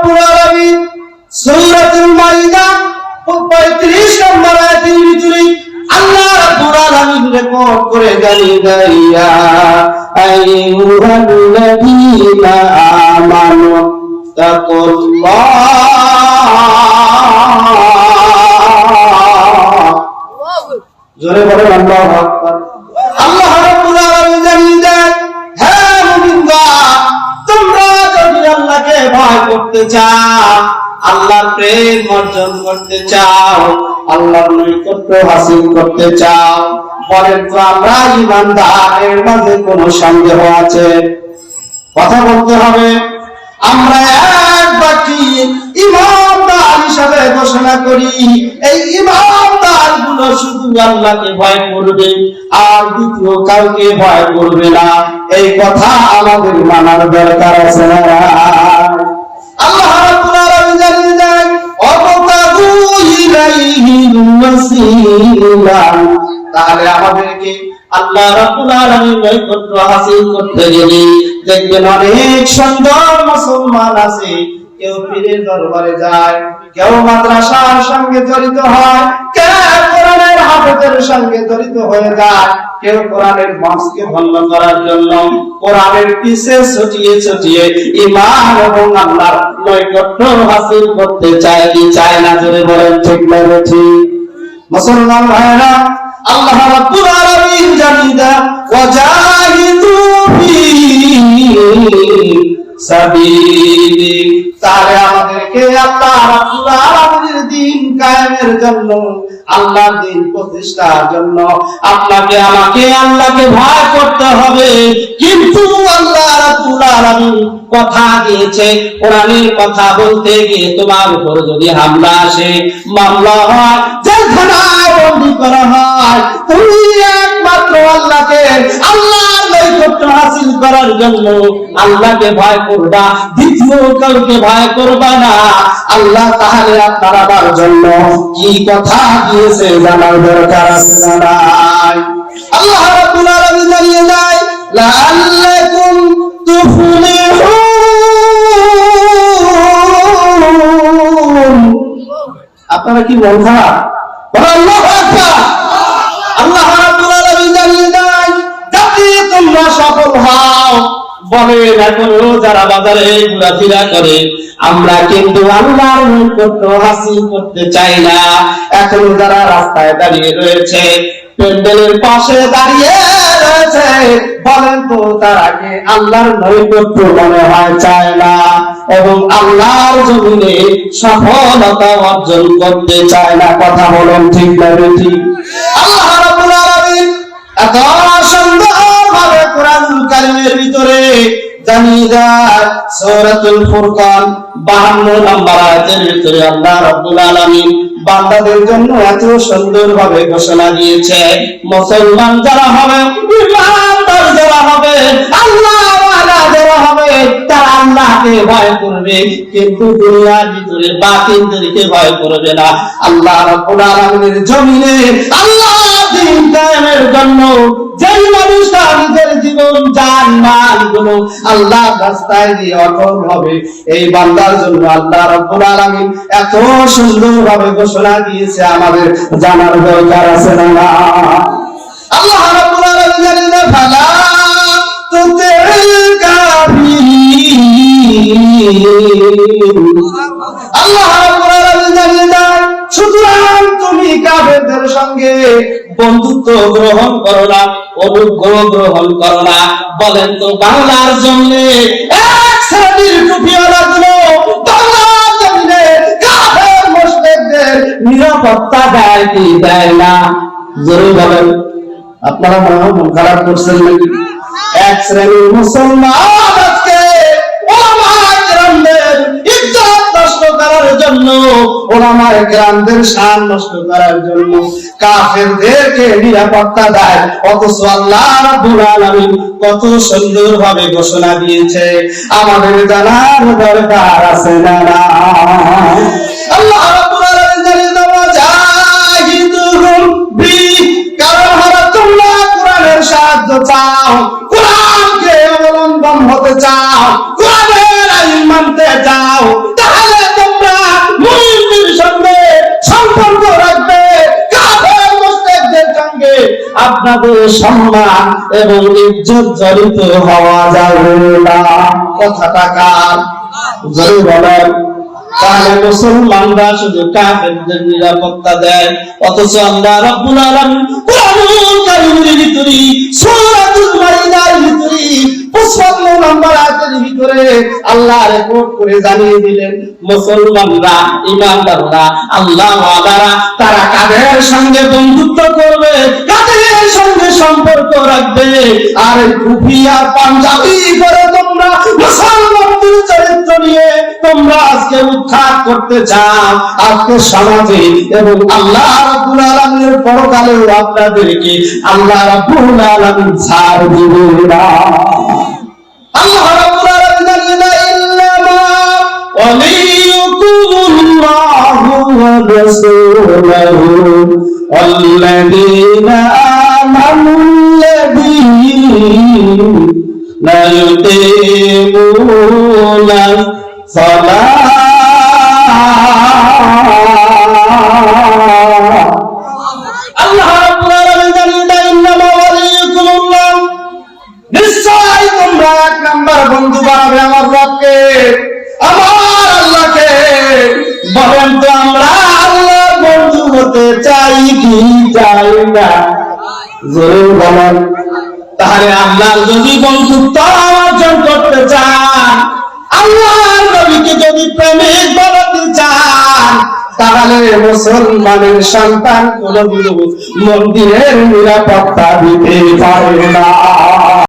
রাব্বুল আলামিন সূরাতুল মাইদা 35 নম্বর আয়াতের ভিতরে আল্লাহ রাব্বুল আলামিন রেকর্ড করে জানিয়ে দেয় ইয়া আইয়ুহাল্লাযীনা আমানু তাকুল্লাহ। জোরে বলেন আল্লাহু আকবার। আল্লাহ রাব্বুল আলামিন জানিয়ে দেয়, হে মুমিনরা, তোমরা যদি আল্লাহকে ভয় করতে চাও, আল্লাহর প্রেম অর্জন করতে চাও, আল্লাহর নৈকট্য হাসিল করতে চাও, বলেন তো আমরা ঈমানদার, এর মাঝে কোনো সন্দেহ আছে? কথা বলতে হবে। আমরা এক বাকি ঈমানদার হিসাবে ঘোষণা করি, এই ঈমানদার গুলো শুধু আল্লাহকে ভয় করবে আর দ্বিতীয় কাউকে ভয় করবে না। এই কথা আমাদের মানার দরকার আছে না? আল্লাহ রাব্বুল আলামিন জানিয়ে দেন, অবতাগু ইলাইহিল ওয়াসিলা। তাহলে আমাদেরকে আল্লাহ রাব্বুল আলামিন নৈকট্য হাসিল করতে গেলে দেখবেন অনেক সুন্দর মুসলমান আছে, কেউ পীরের দরবারে যায়, কেউ মাদ্রাসার সঙ্গে জড়িত হয়, কেউ কোরআনের হাফেজের সঙ্গে জড়িত হয়ে যায়, কেউ কোরআনের মাসকে ভঙ্গ করার জন্য কোরআনের পিছে ছুটিয়ে ছুটিয়ে ঈমান এবং আল্লাহর নৈকট্য হাসিল করতে চায় কি চায় না? জোরে বলেন ঠিক না ঠিক? মুসলমান ভাইরা, আল্লাহ রাব্বুল আলামিন জানিয়ে দেন, ওয়াজাহিদু ফি সাবিলি। তাহলে আমাদেরকে আল্লাহ রাব্বুল আলামিনের দ্বীন কায়েমের জন্য, আল্লাহর দ্বীন প্রতিষ্ঠার জন্য আপনাকে আমাকে আল্লাহকে ভয় করতে হবে। কিন্তু আল্লাহ রাব্বুল আলামিন কথা দিয়েছে, কোরআনের কথা বলতে গিয়ে তোমার উপর যদি হামলা আসে, মামলা হয়, জেলখানায় বন্দী করা হয়, তুমি একমাত্র আল্লাহকে, আল্লাহর নৈকট্য হাসিল করার জন্য আল্লাহকে ভয় করবা, দ্বিতীয় কাউকে ভয় করবা না। আল্লাহ তাহলে আপনার আমার জন্য কি কথা দিয়েছে জানার দরকার আছে না নাই? আল্লাহ রাব্বুল আলামিন জানিয়ে দেয়, লাআল্লাকুম তুফলিহুন। আপনারা কি মন খারাপ? আল্লাহু আকবার। আল্লাহ রাব্বুল আলামিন জানিয়ে দেয়, যাতে তোমরা সফল হও। বলেন এখনো যারা বাজারে ঘোরাফেরা করে, আমরা কিন্তু আল্লাহর নৈকট্য হাসিল করতে চাই না। এখনো যারা রাস্তায় দাঁড়িয়ে রয়েছে, প্যান্ডেলের পাশে দাঁড়িয়ে রয়েছে, বলেন তো তারা কি আল্লাহর নৈকট্য মনে হয় চায় না এবং আল্লাহর জমিনে সফলতা অর্জন করতে চায় না? কথা বলুন ঠিক না ঠিক? আল্লাহ রাব্বুল আলামিন এত সুন্দরভাবে কোরআনুল কারীমের ভিতরে জানিয়ে দেয়, সূরাতুল ফুরকান 52 নম্বর আয়াতের ভিতরে আল্লাহ রাব্বুল আলামিন বান্দাদের জন্য এত সুন্দরভাবে ঘোষণা দিয়েছে, মুসলমান যারা হবে, ঈমানদার যারা হবে, আল্লাহওয়ালা যারা হবে, তারা আল্লাহকে ভয় করবে, কিন্তু দুনিয়ার ভিতরে বাতিলদেরকে ভয় করবে না। আল্লাহ রাব্বুল আলামিনের জমিনে আল্লাহর দ্বীন কায়েমের জন্য যেই মানুষটা নিজের জীবন জান মাল গুলো আল্লাহর রাস্তায় দিয়ে অটল হবে, এই বান্দার জন্য আল্লাহ রাব্বুল আলামিন এত সুন্দরভাবে ঘোষণা দিয়েছে, আমাদের জানার দরকার আছে না? আল্লাহ রাব্বুল আলামিন জানেন, ফালা তুতিল কাফিরিন। আল্লাহ রাব্বুল আলামিন জানেন, সুতরাং তুমি কাফেরদের সঙ্গে বন্ধুত্ব গ্রহণ করো না, অনুগ্রহ গ্রহণ করো না। বলেন তো বাংলার জমিনে এক শ্রেণীর টুপিওয়ালা গুলো বাংলার জমিনে কাফের মুশরিকদের নিরাপত্তা দেয় কি দেয় না? জোরে বলেন। আপনারা মন খারাপ করছেন নাকি? এক শ্রেণীর মুসলমান আজকে ওলামায়ে কেরামদের ইজ্জত নষ্ট করার জন্য, ওলামায়ে কেরামদের শান নষ্ট করার জন্য কাফেরদেরকে নিরাপত্তা দেয়, অথচ আল্লাহ রাব্বুল আলামিন কত সুন্দরভাবে ঘোষণা দিয়েছে, আমাদের জানার দরকার আছে না? আল্লাহ রাব্বুল আলামিন জানিয়ে দেওয়া জাহিদুহুম বি, কারণ হলো তোমরা কোরআনের সাহায্য চাও, কোরআনকে অবলম্বন হতে চাও, কোরআনের আইন মানতে চাও, আপনাদের সম্মান এবং ইজ্জত জড়িত হওয়া যাবে না। কথাটা কার? জোরে বলেন। তাহলে মুসলমানরা শুধু কাফেরদের নিরাপত্তা দেয়, অথচ আল্লাহ রাব্বুল আলামিন কুরআনুল কারীমের ভিতরে সূরাতুল মাইদার ভিতরে 55 নম্বর আয়াতের ভিতরে আল্লাহ রেকর্ড করে জানিয়ে দিলেন, মুসলমানরা, ঈমানদাররা, আল্লাহ ওয়ালারা তারা কাদের সঙ্গে বন্ধুত্ব করবে, কাদের সঙ্গে সম্পর্ক রাখবে। আর কুফি আর পাঞ্জাবি করে তোমরা মুসলমানদের চরিত্র নিয়ে তোমরা আজকে উৎখাত করতে চাও আজকে সমাজে, এবং আল্লাহ রাব্বুল আলামিনের পরকালেও আপনাদেরকে আল্লাহ রাব্বুল আলামিন ছাড় দিবে না। আল্লাহ রাব্বুল আলামিন জানেন, ইল্লামা ওয়ালিয়ুকুমুল্লাহু ওয়া রাসূলুহু ওয়াল্লাযীনা আমানুল্লাযীনা ইউকিমুনা সালাত। আল্লাহ রাব্বুল আলামিন জানেন, ইন্নামা ওয়ালিয়ুকুমুল্লাহ, নিশ্চয় তোমরা এক নাম্বার বন্ধু বানাবে আমার রবকে, আমার আল্লাহকে। বলেন তো আমরা আল্লাহর বন্ধু হতে চাই কি চাই না? জোরে বলেন। তাহলে আল্লাহর যদি বন্ধুত্ব অর্জন করতে চান, আল্লাহর নবীকে যদি প্রেমিক বানাতে চান, তাহলে মুসলমানের সন্তান কোনদিন মন্দিরের নিরাপত্তা দিতে পারে না।